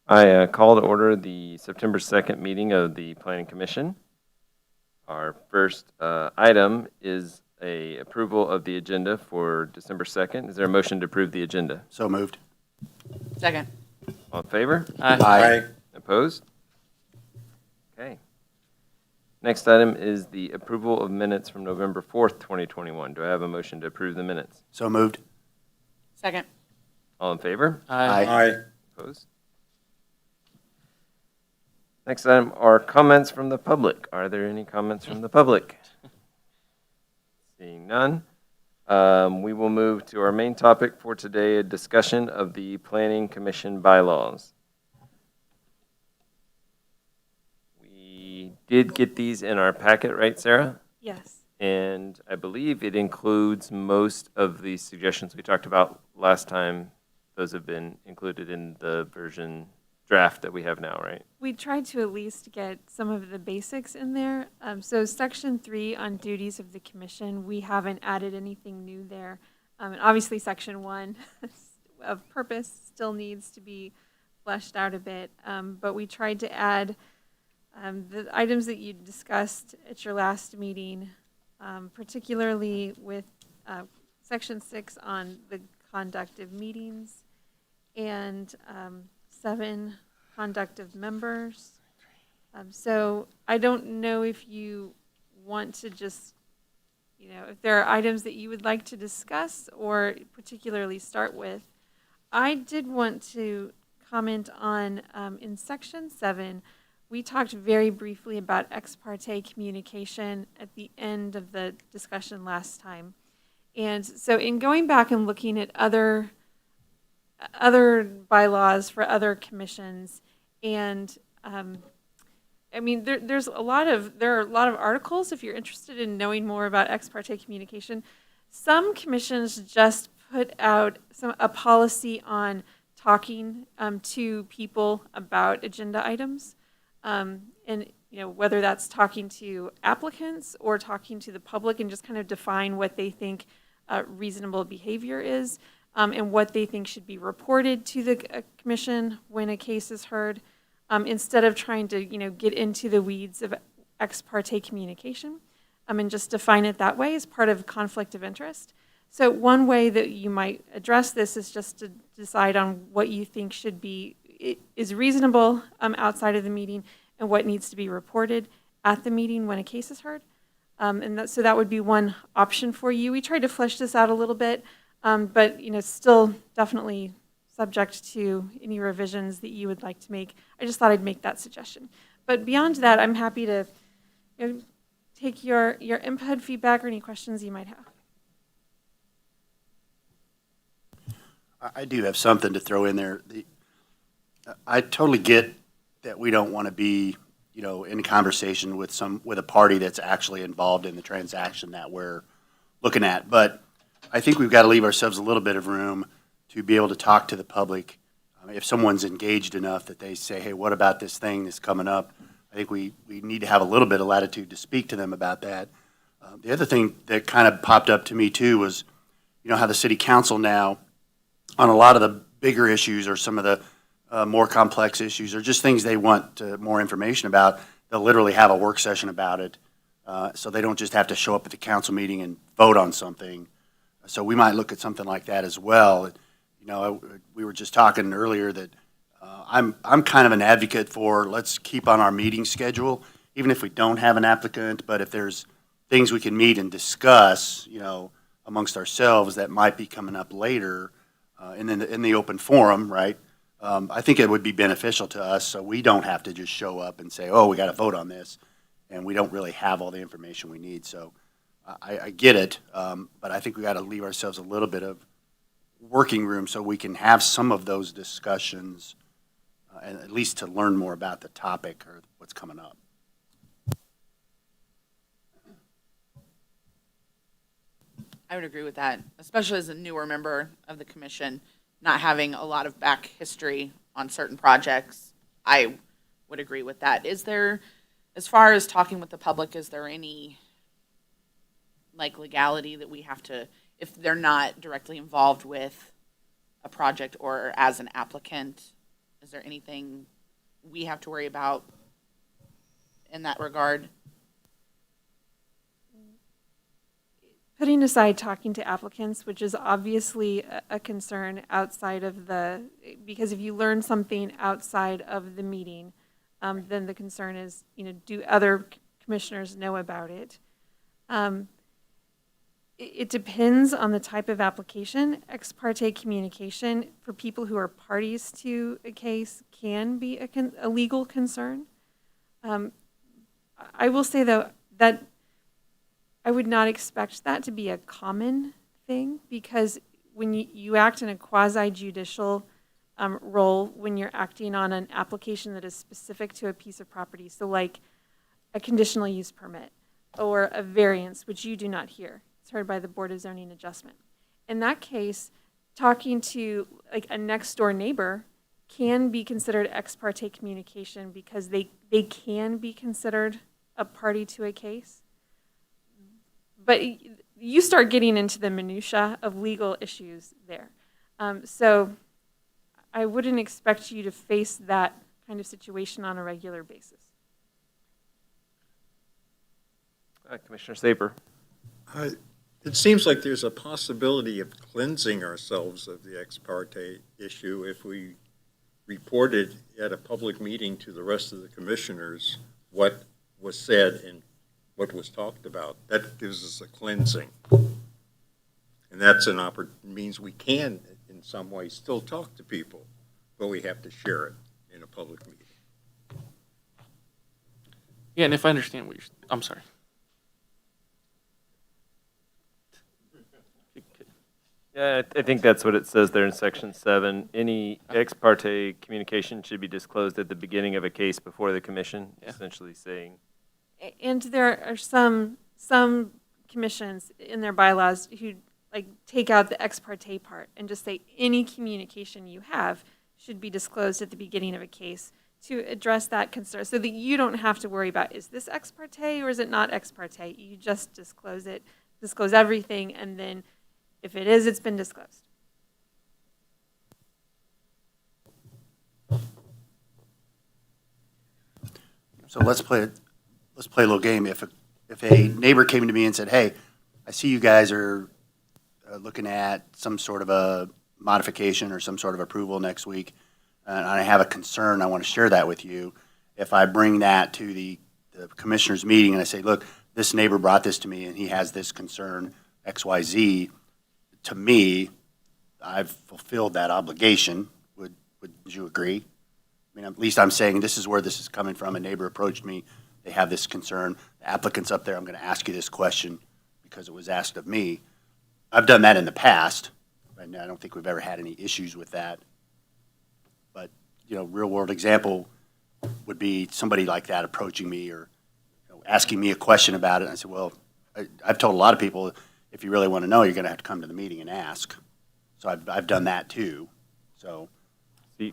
I call to order the September 2nd meeting of the Planning Commission. Our first item is a approval of the agenda for December 2nd. Is there a motion to approve the agenda? So moved. Second. All in favor? Aye. Opposed? Okay. Next item is the approval of minutes from November 4th, 2021. Do I have a motion to approve the minutes? So moved. Second. All in favor? Aye. Opposed? Next item are comments from the public. Are there any comments from the public? Seeing none, we will move to our main topic for today, a discussion of the Planning Commission bylaws. We did get these in our packet, right, Sarah? Yes. And I believe it includes most of the suggestions we talked about last time. Those have been included in the version draft that we have now, right? We tried to at least get some of the basics in there. So section 3 on duties of the commission, we haven't added anything new there. And obviously section 1 of purpose still needs to be fleshed out a bit. But we tried to add the items that you discussed at your last meeting, particularly with section 6 on the conduct of meetings and 7, conduct of members. So I don't know if you want to just, if there are items that you would like to discuss or particularly start with. I did want to comment on, in section 7, we talked very briefly about ex parte communication at the end of the discussion last time. And so in going back and looking at other bylaws for other commissions, and I mean there are a lot of articles if you're interested in knowing more about ex parte communication. Some commissions just put out a policy on talking to people about agenda items, and whether that's talking to applicants or talking to the public, and just kind of define what they think reasonable behavior is. And what they think should be reported to the commission when a case is heard, instead of trying to, get into the weeds of ex parte communication, and just define it that way as part of conflict of interest. So one way that you might address this is just to decide on what you think is reasonable outside of the meeting and what needs to be reported at the meeting when a case is heard. So that would be one option for you. We tried to flesh this out a little bit. But, still definitely subject to any revisions that you would like to make. I just thought I'd make that suggestion. But beyond that, I'm happy to take your input, feedback, or any questions you might have. I do have something to throw in there. I totally get that we don't want to be, in conversation with a party that's actually involved in the transaction that we're looking at. But I think we've got to leave ourselves a little bit of room to be able to talk to the public. If someone's engaged enough that they say, hey, what about this thing that's coming up? I think we need to have a little bit of latitude to speak to them about that. The other thing that kind of popped up to me too was, how the city council now, on a lot of the bigger issues or some of the more complex issues or just things they want more information about, they'll literally have a work session about it. So they don't just have to show up at the council meeting and vote on something. So we might look at something like that as well. We were just talking earlier that I'm kind of an advocate for let's keep on our meeting schedule, even if we don't have an applicant. But if there's things we can meet and discuss, amongst ourselves that might be coming up later, and then in the open forum, right? I think it would be beneficial to us, so we don't have to just show up and say, "Oh, we got to vote on this," and we don't really have all the information we need. So. I get it, but I think we got to leave ourselves a little bit of working room so we can have some of those discussions, and at least to learn more about the topic or what's coming up. I would agree with that, especially as a newer member of the commission, not having a lot of back history on certain projects. I would agree with that. Is there, as far as talking with the public, is there any legality that we have to, if they're not directly involved with a project or as an applicant, Is there anything we have to worry about in that regard? Putting aside talking to applicants, which is obviously a concern outside of because if you learn something outside of the meeting, then the concern is, do other commissioners know about it? It depends on the type of application. Ex parte communication for people who are parties to a case can be a legal concern. I will say, though, that I would not expect that to be a common thing, because when you act in a quasi-judicial role, when you're acting on an application that is specific to a piece of property, so like a conditional use permit or a variance, which you do not hear. It's heard by the Board of Zoning Adjustment. In that case, talking to like a next door neighbor can be considered ex parte communication, because they can be considered a party to a case. But you start getting into the minutia of legal issues there. So I wouldn't expect you to face that kind of situation on a regular basis. Commissioner Saper. It seems like there's a possibility of cleansing ourselves of the ex parte issue if we reported at a public meeting to the rest of the commissioners what was said and what was talked about. That gives us a cleansing. And that's means we can, in some way, still talk to people, but we have to share it in a public meeting. Yeah, and if I understand what I'm sorry. Yeah, I think that's what it says there in section 7. Any ex parte communication should be disclosed at the beginning of a case before the commission, Yeah. essentially saying. And there are some commissions in their bylaws who like take out the ex parte part and just say any communication you have should be disclosed at the beginning of a case to address that concern, so that you don't have to worry about, is this ex parte or is it not ex parte? You just disclose everything, and then if it is, it's been disclosed. So let's play a little game. If a neighbor came to me and said, "Hey, I see you guys are looking at some sort of a modification or some sort of approval next week, and I have a concern, I want to share that with you." If I bring that to the commissioners meeting and I say, "Look, this neighbor brought this to me and he has this concern, XYZ," to me, I've fulfilled that obligation. Would you agree? I mean, at least I'm saying this is where this is coming from. A neighbor approached me. They have this concern. The applicant's up there. I'm going to ask you this question because it was asked of me. I've done that in the past, and I don't think we've ever had any issues with that. But, real world example would be somebody like that approaching me or asking me a question about it. And I said, well, I've told a lot of people, if you really want to know, you're going to have to come to the meeting and ask. So I've done that too. So.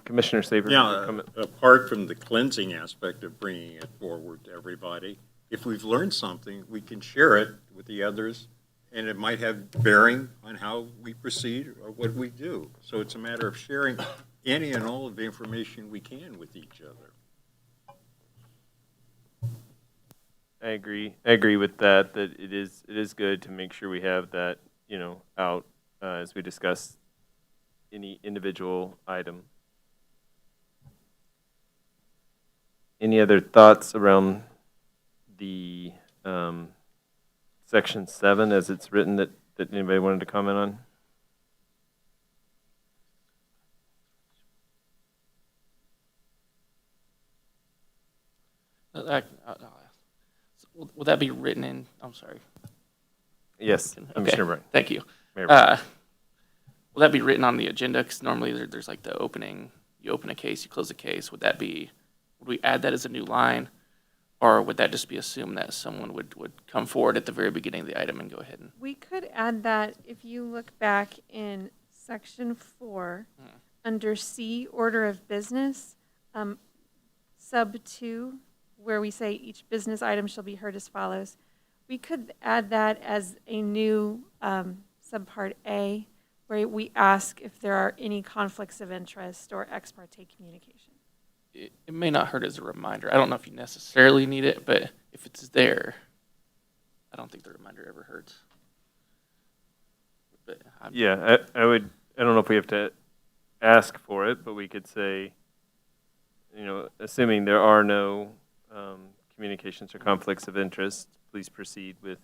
Commissioner Saber. Yeah, apart from the cleansing aspect of bringing it forward to everybody, if we've learned something, we can share it with the others, and it might have bearing on how we proceed or what we do. So it's a matter of sharing any and all of the information we can with each other. I agree with that it is good to make sure we have that, out as we discuss any individual item. Any other thoughts around the section 7 as it's written that anybody wanted to comment on? Will that be written in? I'm sorry. Yes, Commissioner Bryan. Thank you. Mayor Bryan. Will that be written on the agenda? Because normally there's like the opening. You open a case, you close a case. Would we add that as a new line, or would that just be assumed that someone would come forward at the very beginning of the item and go ahead and? We could add that if you look back in section 4, under C, order of business, sub 2, where we say each business item shall be heard as follows. We could add that as a new subpart A, where we ask if there are any conflicts of interest or ex parte communication. It may not hurt as a reminder. I don't know if you necessarily need it, but if it's there, I don't think the reminder ever hurts. But Yeah, I don't know if we have to ask for it, but we could say, assuming there are no communications or conflicts of interest, please proceed with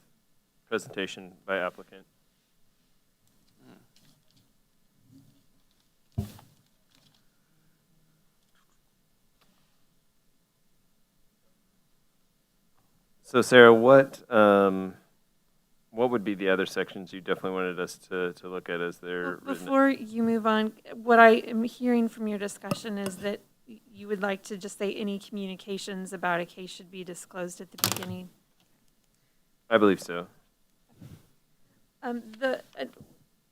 presentation by applicant. So Sarah, what would be the other sections you definitely wanted us to look at as they're Well, written? before you move on, what I am hearing from your discussion is that you would like to just say any communications about a case should be disclosed at the beginning. I believe so.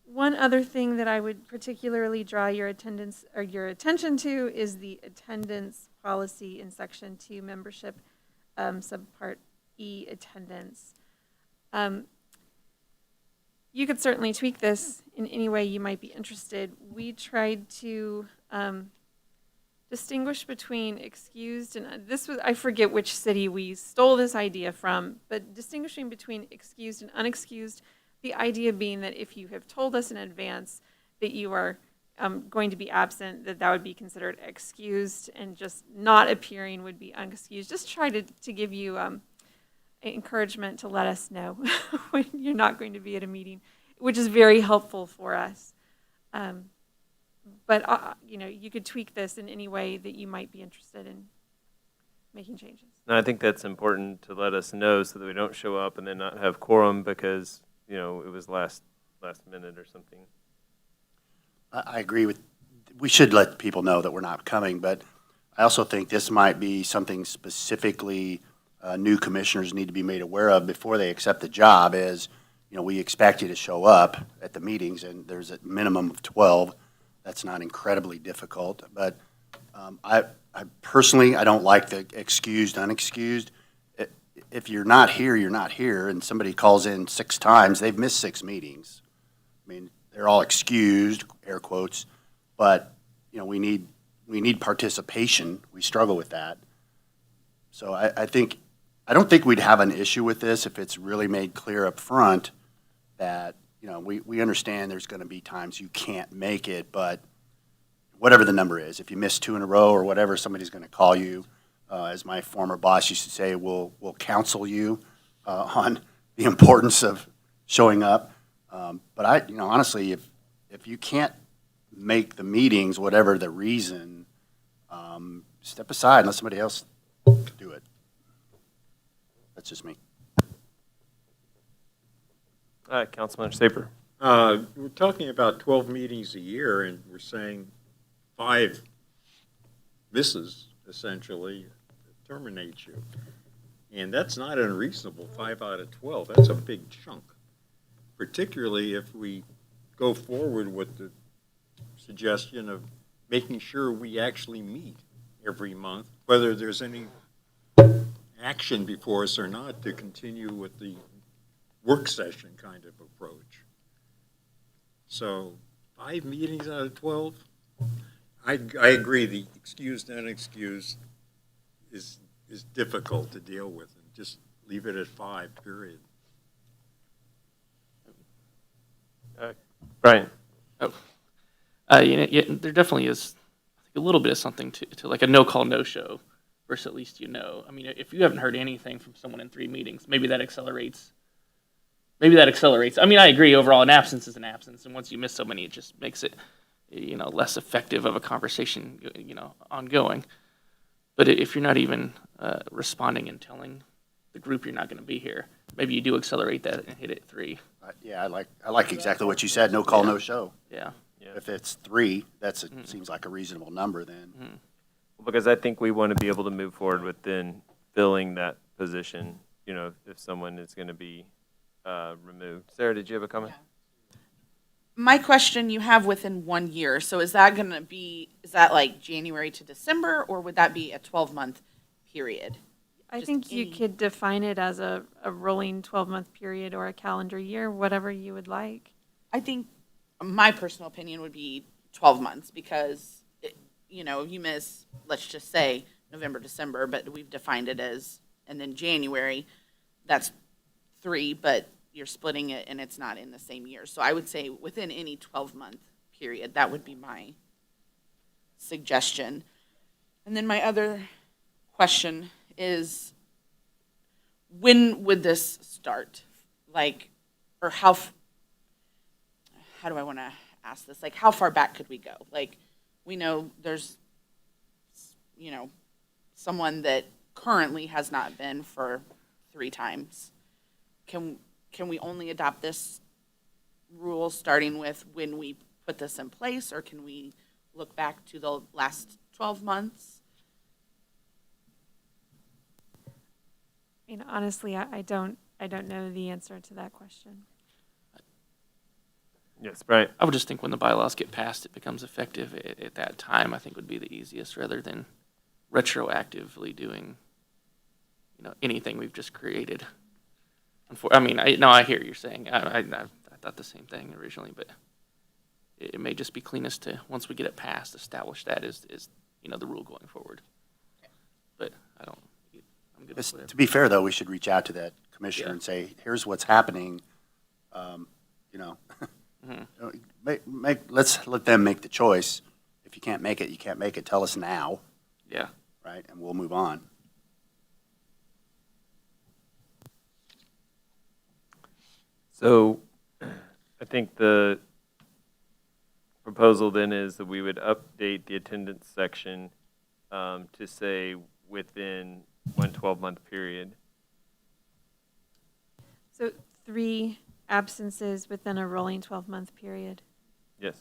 One other thing that I would particularly draw your attention to is the attendance policy in Section 2 membership, subpart E attendance. You could certainly tweak this in any way you might be interested. We tried to distinguish between excused and I forget which city we stole this idea from, but distinguishing between excused and unexcused, the idea being that if you have told us in advance that you are going to be absent, that would be considered excused, and just not appearing would be unexcused. Just try to give you encouragement to let us know when you're not going to be at a meeting, which is very helpful for us. But you could tweak this in any way that you might be interested in making changes. And I think that's important to let us know so that we don't show up and then not have quorum because, it was last minute or something. I agree with, we should let people know that we're not coming, but I also think this might be something specifically new commissioners need to be made aware of before they accept the job is, we expect you to show up at the meetings, and there's a minimum of 12. That's not incredibly difficult, but I personally, I don't like the excused, unexcused. If you're not here, you're not here, and somebody calls in 6 times, they've missed 6 meetings. I mean, they're all excused, air quotes, but, we need participation. We struggle with that. So I don't think we'd have an issue with this if it's really made clear up front that, we understand there's going to be times you can't make it, but whatever the number is, if you miss 2 in a row or whatever, somebody's going to call you. As my former boss used to say, we'll counsel you on the importance of showing up. But honestly, if you can't make the meetings, whatever the reason, step aside and let somebody else do it. That's just me. All right, Councilman Saper. We're talking about 12 meetings a year, and we're saying 5 misses, essentially, terminate you. And that's not unreasonable, 5 out of 12. That's a big chunk, particularly if we go forward with the suggestion of making sure we actually meet every month, whether there's any action before us or not, to continue with the work session kind of approach. So 5 meetings out of 12? I agree, the excused, unexcused is difficult to deal with, and just leave it at 5, period. Brian. there definitely is a little bit of something to like a no-call, no-show versus at least I mean, if you haven't heard anything from someone in 3 meetings, maybe that accelerates. I mean, I agree, overall, an absence is an absence, and once you miss so many, it just makes it, less effective of a conversation, ongoing. But if you're not even responding and telling the group you're not going to be here, maybe you do accelerate that and hit it 3. Yeah, I like exactly what you said, no call, no show. Yeah. If it's 3, seems like a reasonable number then. Because I think we want to be able to move forward with then filling that position, if someone is going to be removed. Sarah, did you have a comment? My question, you have within 1 year, so is that like January to December, or would that be a 12-month period? I Just think you any- could define it as a rolling 12-month period or a calendar year, whatever you would like. I think my personal opinion would be 12 months because, you miss, let's just say, November, December, but we've defined it as, and then January, that's 3, but you're splitting it and it's not in the same year. So I would say within any 12-month period, that would be my suggestion. And then my other question is, when would this start? Like, or how do I want to ask this? Like, how far back could we go? Like, we know there's, someone that currently has not been for 3 times. Can we only adopt this rule starting with when we put this in place, or can we look back to the last 12 months? I mean, honestly, I don't know the answer to that question. Yes, Brian? I would just think when the bylaws get passed, it becomes effective at that time, I think would be the easiest, rather than retroactively doing, anything we've just created. I hear what you're saying. I thought the same thing originally, but it may just be cleanest to, once we get it passed, establish that as the rule going forward. But I'm good with whatever. To be fair, though, we should reach out to that commissioner and say, here's what's happening, let's let them make the choice. If you can't make it, you can't make it. Tell us now, Yeah. right? And we'll move on. So I think the proposal then is that we would update the attendance section to say within one 12-month period. So 3 absences within a rolling 12-month period. Yes.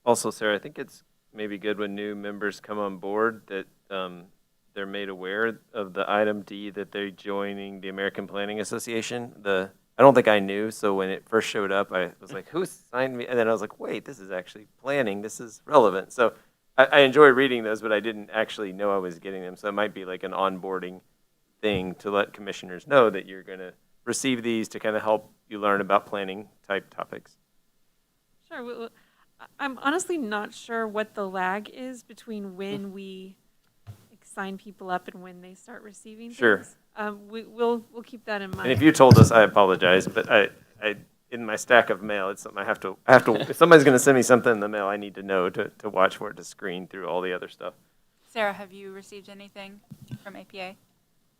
Also, Sarah, I think it's maybe good when new members come on board that they're made aware of the item D, that they're joining the American Planning Association. I don't think I knew, so when it first showed up, I was like, who signed me? And then I was like, wait, this is actually planning. This is relevant. So I enjoy reading those, but I didn't actually know I was getting them. So it might be like an onboarding thing to let commissioners know that you're going to receive these to kind of help you learn about planning type topics. Sure. Well, I'm honestly not sure what the lag is between when we sign people up and when they start receiving Sure. things. We'll keep that in mind. And if you told us, I apologize, but I in my stack of mail, it's something I have to, if somebody's going to send me something in the mail, I need to know to watch for it to screen through all the other stuff. Sarah, have you received anything from APA?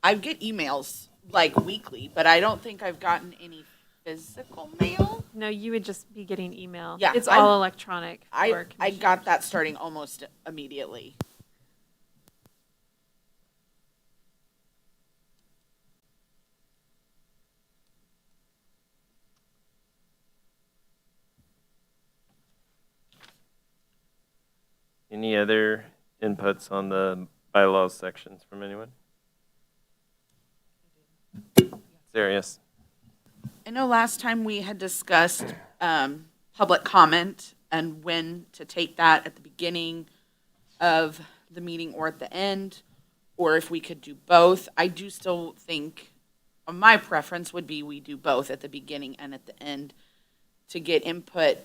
I get emails like weekly, but I don't think I've gotten any physical mail. No, you would just be getting email. Yeah, It's I'm- all electronic. for I commissioners. got that starting almost immediately. Any other inputs on the bylaws sections from anyone? Sarah, yes. I know last time we had discussed public comment and when to take that at the beginning of the meeting or at the end, or if we could do both. I do still think, my preference would be we do both at the beginning and at the end to get input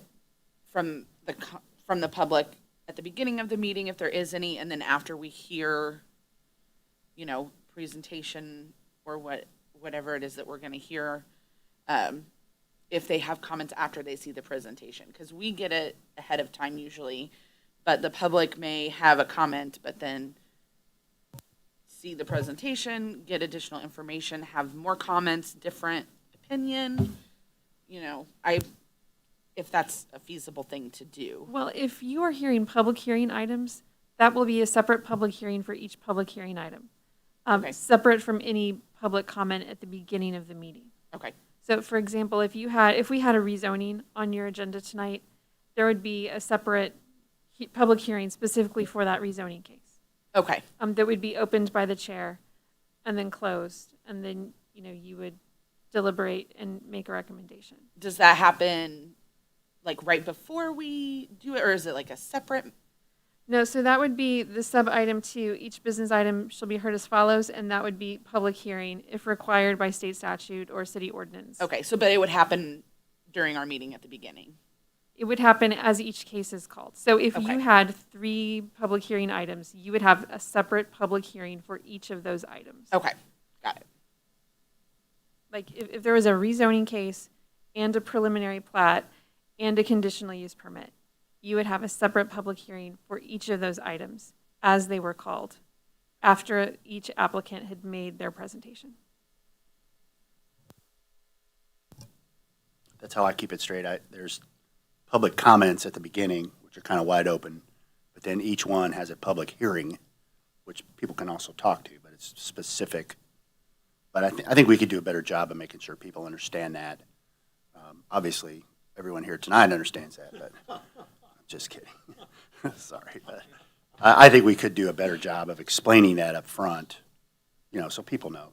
from the public at the beginning of the meeting, if there is any, and then after we hear, presentation or whatever it is that we're going to hear, if they have comments after they see the presentation, because we get it ahead of time usually, but the public may have a comment, but then see the presentation, get additional information, have more comments, different opinion, if that's a feasible thing to do. Well, if you are hearing public hearing items, that will be a separate public hearing for each public hearing item, Okay. separate from any public comment at the beginning of the meeting. Okay, So for example, if we had a rezoning on your agenda tonight, there would be a separate public hearing specifically for that rezoning case. okay, That would be opened by the chair and then closed, and then, you would deliberate and make a recommendation. does that happen like right before we do it, or is it like a separate? No, so that would be the sub-item 2, each business item shall be heard as follows, and that would be public hearing if required by state statute or city ordinance. Okay, so, but it would happen during our meeting at the beginning. It would happen as each case is called. So if Okay. you had 3 public hearing items, you would have a separate public hearing for each of those items. Okay, got it. Like if there was a rezoning case and a preliminary plat and a conditional use permit, you would have a separate public hearing for each of those items as they were called after each applicant had made their presentation. That's how I keep it straight. There's public comments at the beginning, which are kind of wide open, but then each one has a public hearing, which people can also talk to, but it's specific. But I think we could do a better job of making sure people understand that. Obviously, everyone here tonight understands that, but I'm just kidding. Sorry. But I think we could do a better job of explaining that up front, so people know.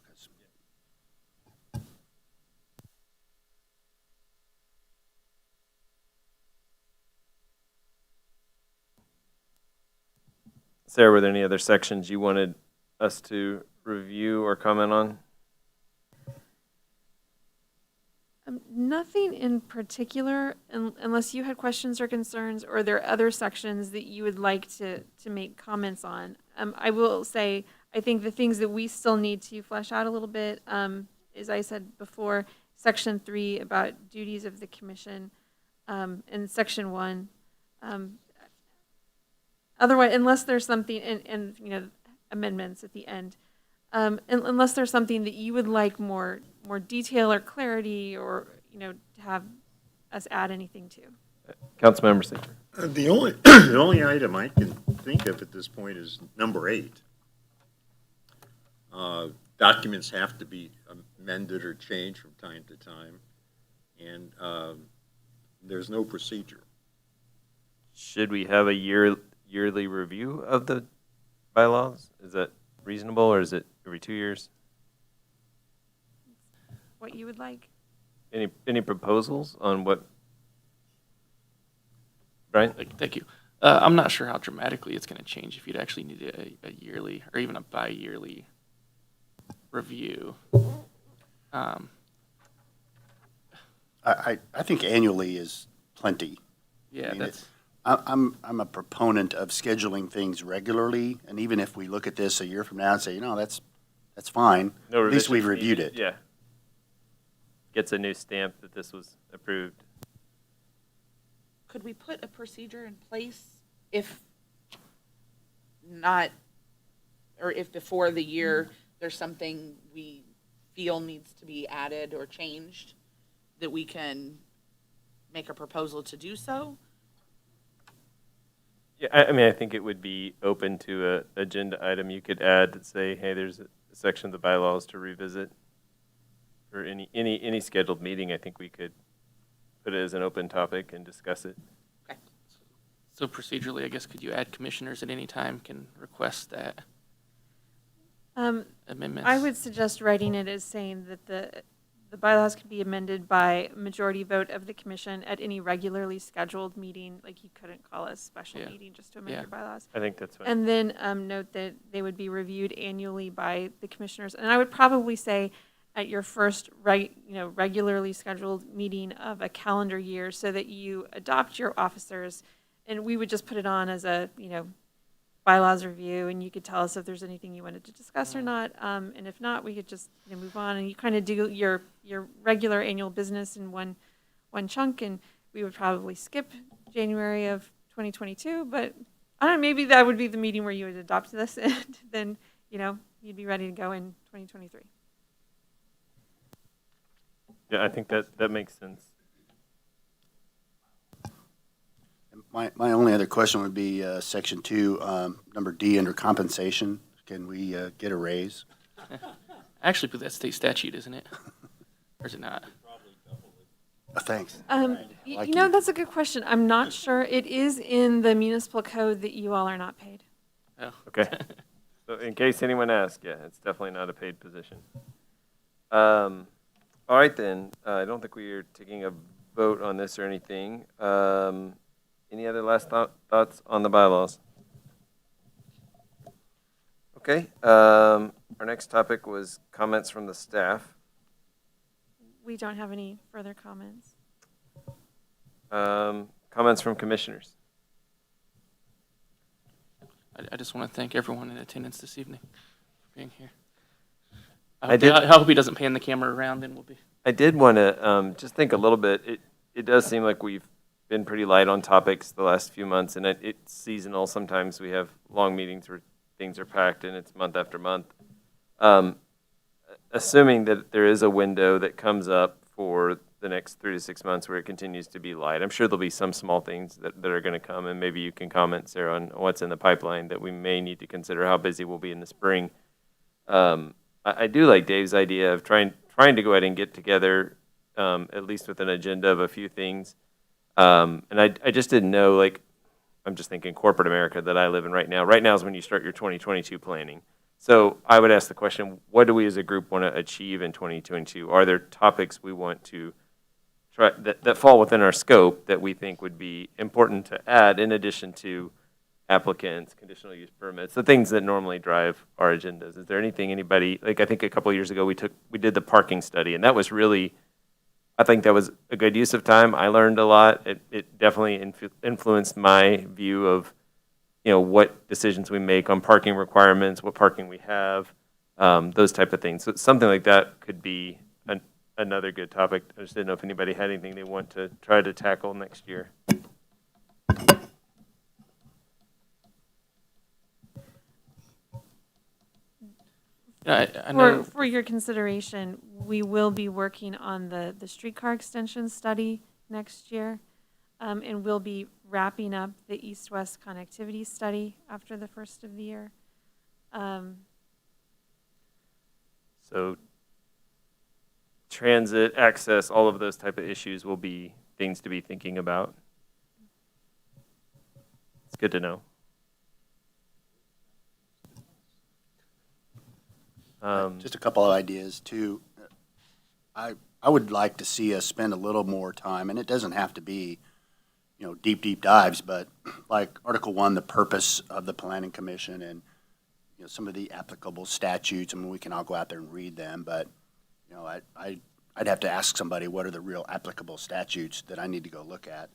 Sarah, were there any other sections you wanted us to review or comment on? Nothing in particular, unless you had questions or concerns, or there are other sections that you would like to make comments on. I will say, I think the things that we still need to flesh out a little bit, as I said before, Section 3 about duties of the commission, and Section 1. Otherwise, unless there's something, and amendments at the end, unless there's something that you would like more detail or clarity, or to have us add anything to. Councilmember Seeker. The only, the only item I can think of at this point is number 8. Documents have to be amended or changed from time to time, and there's no procedure. Should we have a yearly review of the bylaws? Is that reasonable, or is it every 2 years? What you would like. Any proposals on what? Brian? Thank you. I'm not sure how dramatically it's going to change if you'd actually need a yearly or even a bi-yearly review. I think annually is plenty. Yeah, mean, that's I'm a proponent of scheduling things regularly, and even if we look at this a year from now and say, that's fine, No at least we've revisions reviewed needed. it. Yeah. Gets a new stamp that this was approved. Could we put a procedure in place if not, or if before the year there's something we feel needs to be added or changed, that we can make a proposal to do so? Yeah, I mean, I think it would be open to a agenda item. You could add that say, hey, there's a section of the bylaws to revisit. Or any scheduled meeting, I think we could put it as an open topic and discuss it. Okay. so procedurally, I guess, could you add commissioners at any time can request that amendments? I would suggest writing it as saying that the bylaws can be amended by majority vote of the commission at any regularly scheduled meeting. Like, you couldn't call a special Yeah. meeting just to amend Yeah. your bylaws. I think that's fine. And then note that they would be reviewed annually by the commissioners. And I would probably say at your first regularly scheduled meeting of a calendar year, so that you adopt your officers. And we would just put it on as a, bylaws review, and you could tell us if there's anything you wanted to discuss or not. And if not, we could just move on, and you kind of do your regular annual business in one chunk, and we would probably skip January of 2022, but I don't know, maybe that would be the meeting where you would adopt this, and then, you'd be ready to go in 2023. Yeah, I think that makes sense. My only other question would be Section 2, number D, under compensation. Can we get a raise? I actually believe that's state statute, isn't it? Or is it not? Thanks. You know, that's a good question. I'm not sure. It is in the municipal code that you all are not paid. Oh. Okay. So in case anyone asks, yeah, it's definitely not a paid position. All right then, I don't think we are taking a vote on this or anything. Any other last thoughts on the bylaws? Okay, our next topic was comments from the staff. We don't have any further comments. Comments from commissioners. I just want to thank everyone in attendance this evening for being here. I I hope he doesn't pan the camera around, and we'll be. I did want to just think a little bit. It does seem like we've been pretty light on topics the last few months, and it's seasonal. Sometimes we have long meetings where things are packed, and it's month after month. Assuming that there is a window that comes up for the next 3 to 6 months where it continues to be light, I'm sure there'll be some small things that are going to come, and maybe you can comment, Sarah, on what's in the pipeline that we may need to consider how busy we'll be in the spring. I do like Dave's idea of trying to go ahead and get together, at least with an agenda of a few things. And I just didn't know, like, I'm just thinking corporate America that I live in right now. Right now is when you start your 2022 planning. So I would ask the question, what do we as a group want to achieve in 2022? Are there topics we want to try that fall within our scope that we think would be important to add in addition to applicants, conditional use permits, the things that normally drive our agendas? Is there anything anybody, like I think a couple of years ago we did the parking study, and that was really, I think that was a good use of time. I learned a lot. It definitely influenced my view of, what decisions we make on parking requirements, what parking we have, those type of things. So something like that could be another good topic. I just didn't know if anybody had anything they want to try to tackle next year. I know. For your consideration, we will be working on the streetcar extension study next year. And we'll be wrapping up the east-west connectivity study after the first of the year. So transit, access, all of those type of issues will be things to be thinking about. It's good to know. Just a couple of ideas too. I would like to see us spend a little more time, and it doesn't have to be, deep dives, but like Article 1, the purpose of the Planning Commission and, some of the applicable statutes. I mean, we can all go out there and read them, but, I'd have to ask somebody, what are the real applicable statutes that I need to go look at?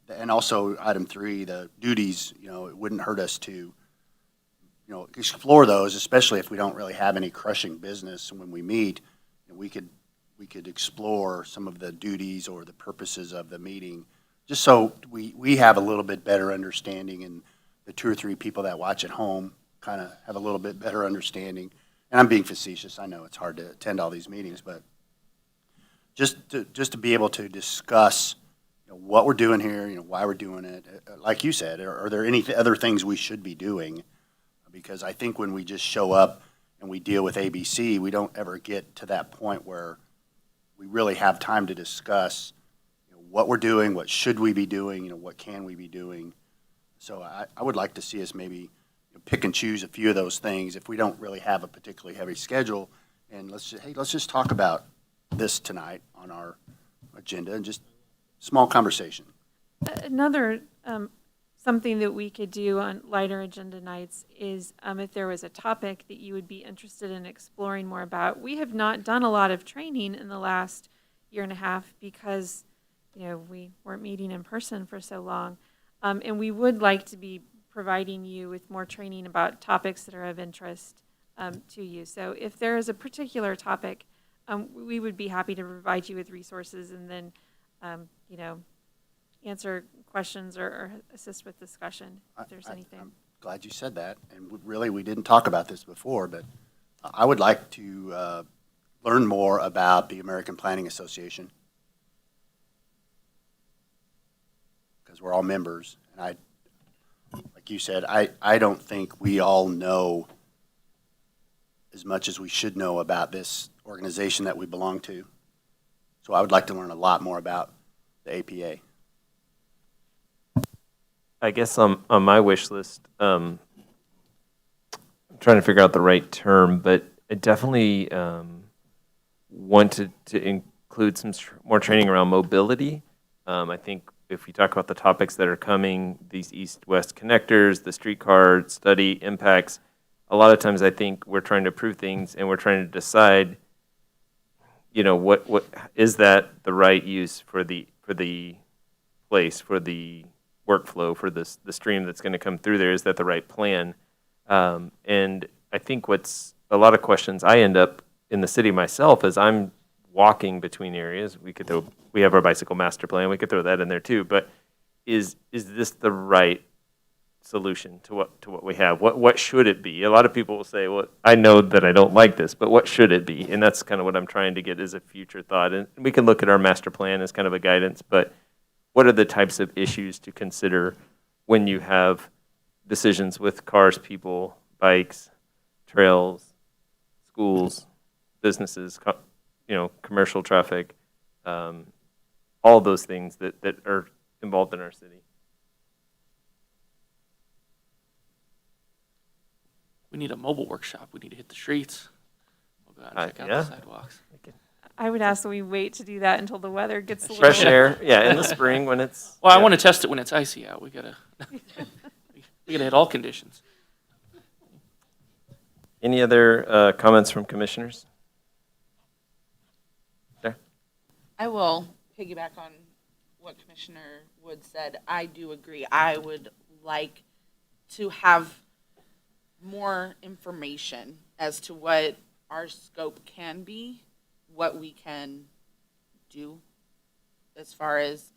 And also item 3, the duties, it wouldn't hurt us to, explore those, especially if we don't really have any crushing business when we meet. We could explore some of the duties or the purposes of the meeting, just so we have a little bit better understanding, and the 2 or 3 people that watch at home kind of have a little bit better understanding. And I'm being facetious. I know it's hard to attend all these meetings, but just to be able to discuss, what we're doing here, why we're doing it. Like you said, are there any other things we should be doing? Because I think when we just show up and we deal with ABC, we don't ever get to that point where we really have time to discuss what we're doing, what should we be doing, what can we be doing. So I would like to see us maybe pick and choose a few of those things if we don't really have a particularly heavy schedule, and let's just talk about this tonight on our agenda, and just small conversation. Another something that we could do on lighter agenda nights is if there was a topic that you would be interested in exploring more about. We have not done a lot of training in the last year and a half because, we weren't meeting in person for so long. And we would like to be providing you with more training about topics that are of interest to you. So if there is a particular topic, we would be happy to provide you with resources and then, answer questions or assist with discussion if there's anything. I'm glad you said that. And we didn't talk about this before, but I would like to learn more about the American Planning Association, because we're all members. And like you said, I don't think we all know as much as we should know about this organization that we belong to. So I would like to learn a lot more about the APA. I guess on my wish list, I'm trying to figure out the right term, but I definitely wanted to include some more training around mobility. I think if we talk about the topics that are coming, these east-west connectors, the streetcar study impacts, a lot of times I think we're trying to approve things and we're trying to decide, what is that the right use for the place, for the workflow, for the stream that's going to come through there? Is that the right plan? And I think what's a lot of questions I end up in the city myself as I'm walking between areas. We have our bicycle master plan. We could throw that in there too. But is this the right solution to what we have? What should it be? A lot of people will say, well, I know that I don't like this, but what should it be? And that's kind of what I'm trying to get as a future thought. And we can look at our master plan as kind of a guidance, but what are the types of issues to consider when you have decisions with cars, people, bikes, trails, schools, businesses, commercial traffic, all those things that are involved in our city? We need a mobile workshop. We need to hit the streets. We'll go out and check out yeah. the sidewalks. I would ask that we wait to do that until the weather gets a little. Fresh air, yeah, in the spring when it's. Well, I yeah. want to test it when it's icy out. We gotta hit all conditions. Any other comments from commissioners? There. I will piggyback on what Commissioner Wood said. I do agree. I would like to have more information as to what our scope can be, what we can do as far as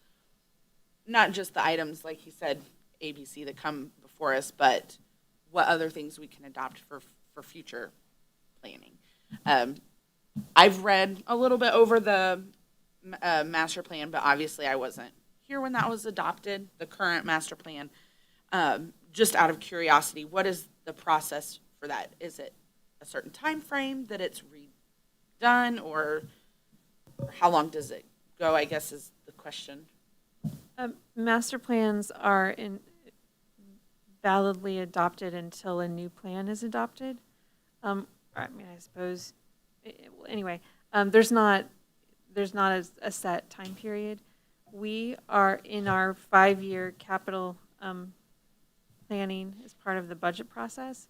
not just the items, like he said, ABC that come before us, but what other things we can adopt for future planning. I've read a little bit over the master plan, but obviously I wasn't here when that was adopted, the current master plan. Just out of curiosity, what is the process for that? Is it a certain time frame that it's redone, or how long does it go, I guess is the question. Master plans are validly adopted until a new plan is adopted. I suppose, anyway, there's not a set time period. We are in our 5-year capital planning as part of the budget process,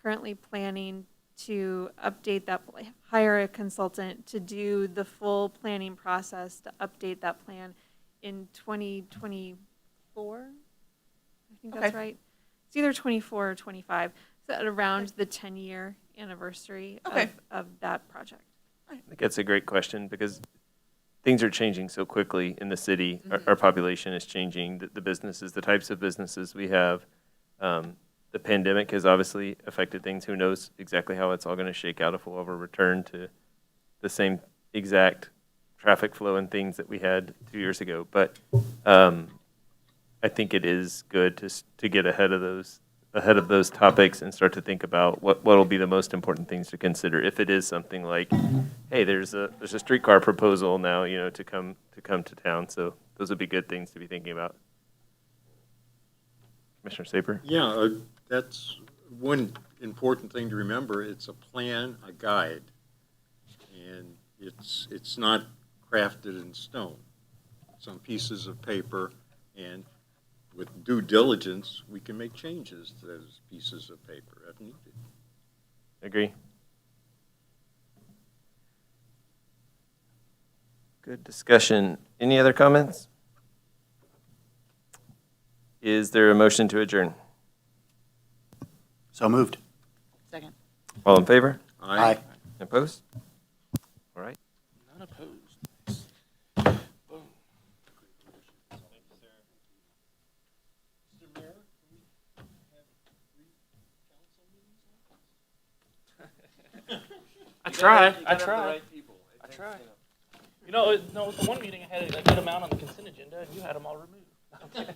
currently planning to update that, hire a consultant to do the full planning process to update that plan in 2024. I think that's Okay. right. It's either 24 or 25, so at around the 10-year anniversary of that project. I think that's a great question because things are changing so quickly in the city. Our population is changing, the businesses, the types of businesses we have. The pandemic has obviously affected things. Who knows exactly how it's all going to shake out, if we'll ever return to the same exact traffic flow and things that we had 2 years ago. But I think it is good to get ahead of those topics and start to think about what will be the most important things to consider. If it is something like, hey, there's a streetcar proposal now, to come to town. So those would be good things to be thinking about. Commissioner Saper? Yeah, that's one important thing to remember. It's a plan, a guide, and it's not crafted in stone. It's on pieces of paper, and with due diligence, we can make changes to those pieces of paper if needed. Agree. Good discussion. Any other comments? Is there a motion to adjourn? So moved. Second. All in favor? Aye. Opposed? All right. None opposed. Boom. I tried. I tried. No, the one meeting I had a good amount on the consent agenda, and you had them all removed. I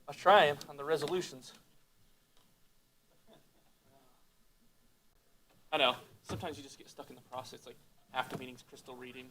was trying on the resolutions. I know. Sometimes you just get stuck in the process. Like after meetings, Crystal reading